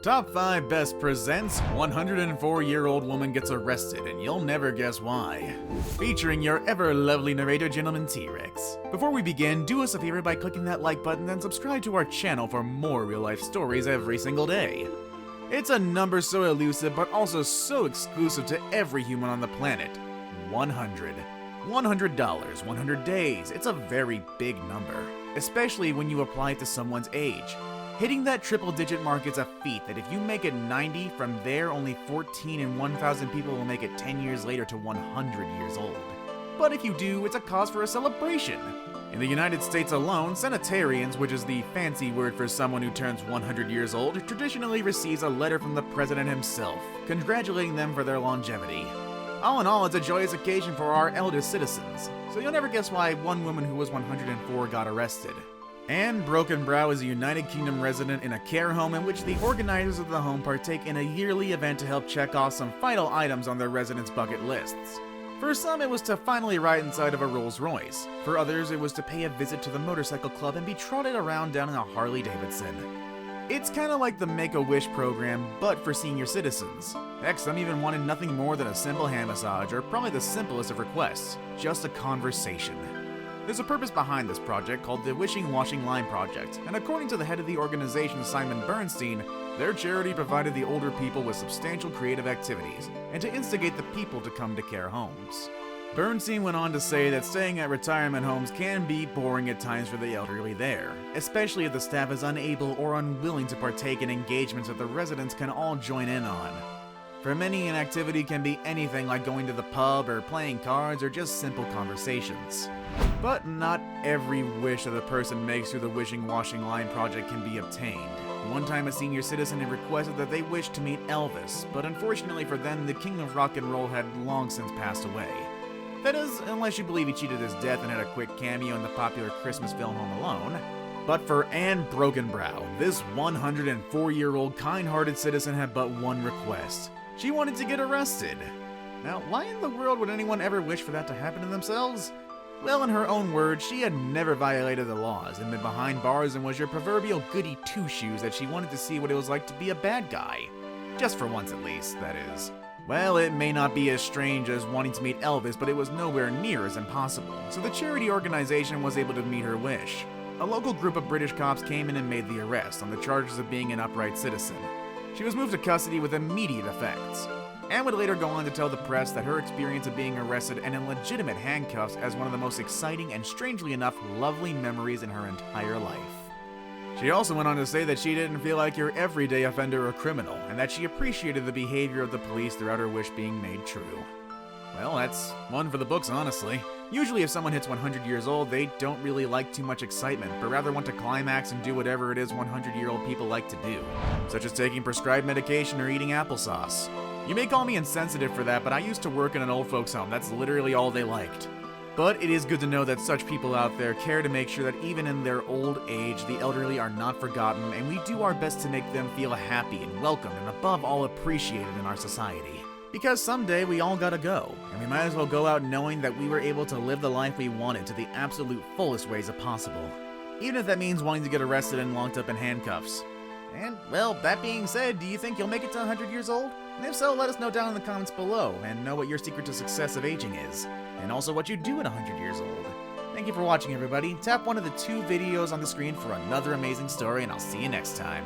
Top 5 Best presents 104-year-old woman gets arrested and you'll never guess why. Featuring your ever lovely narrator, Gentleman T-Rex. Before we begin, do us a favor by clicking that like button and subscribe to our channel for more real-life stories every single day. It's a number so elusive but also so exclusive to every human on the planet. 100. $100, 100 days. It's a very big number, especially when you apply it to someone's age. Hitting that triple-digit mark is a feat that if you make it 90, from there only 14 in 1,000 people will make it 10 years later to 100 years old. But if you do, it's a cause for a celebration. In the United States alone, centenarians, which is the fancy word for someone who turns 100 years old, traditionally receives a letter from the president himself, congratulating them for their longevity. All in all, it's a joyous occasion for our elder citizens, so you'll never guess why one woman who was 104 got arrested. Anne Brokenbrow is a United Kingdom resident in a care home in which the organizers of the home partake in a yearly event to help check off some vital items on their residents' bucket lists. For some, it was to finally ride inside of a Rolls Royce. For others, it was to pay a visit to the motorcycle club and be trotted around down in a Harley Davidson. It's kinda like the Make-A-Wish program, but for senior citizens. Heck, some even wanted nothing more than a simple hand massage, or probably the simplest of requests, just a conversation. There's a purpose behind this project called the Wishing Washing Line Project, and according to the head of the organization, Simon Bernstein, their charity provided the older people with substantial creative activities, and to instigate the people to come to care homes. Bernstein went on to say that staying at retirement homes can be boring at times for the elderly there, especially if the staff is unable or unwilling to partake in engagements that the residents can all join in on. For many, an activity can be anything like going to the pub or playing cards or just simple conversations. But not every wish that a person makes through the Wishing Washing Line Project can be obtained. One time a senior citizen had requested that they wished to meet Elvis, but unfortunately for them, the king of rock and roll had long since passed away. That is, unless you believe he cheated his death and had a quick cameo in the popular Christmas film Home Alone. But for Anne Brokenbrow, this 104-year-old kind-hearted citizen had but one request. She wanted to get arrested. Now, why in the world would anyone ever wish for that to happen to themselves? Well, in her own words, she had never violated the laws and been behind bars and was your proverbial goody two-shoes that she wanted to see what it was like to be a bad guy. Just for once at least, that is. Well, it may not be as strange as wanting to meet Elvis, but it was nowhere near as impossible, so the charity organization was able to meet her wish. A local group of British cops came in and made the arrest on the charges of being an upright citizen. She was moved to custody with immediate effects. Anne would later go on to tell the press that her experience of being arrested and in legitimate handcuffs as one of the most exciting and, strangely enough, lovely memories in her entire life. She also went on to say that she didn't feel like your everyday offender or criminal, and that she appreciated the behavior of the police throughout her wish being made true. Well, that's one for the books, honestly. Usually if someone hits 100 years old, they don't really like too much excitement, but rather want to climax and do whatever it is 100-year-old people like to do, such as taking prescribed medication or eating applesauce. You may call me insensitive for that, but I used to work in an old folks home. That's literally all they liked. But it is good to know that such people out there care to make sure that even in their old age, the elderly are not forgotten, and we do our best to make them feel happy and welcomed and above all appreciated in our society. Because someday we all gotta go, and we might as well go out knowing that we were able to live the life we wanted to the absolute fullest ways possible. Even if that means wanting to get arrested and locked up in handcuffs. And, well, that being said, do you think you'll make it to 100 years old? And if so, let us know down in the comments below, and know what your secret to success of aging is. And also what you do at 100 years old. Thank you for watching, everybody. Tap one of the 2 videos on the screen for another amazing story, and I'll see you next time.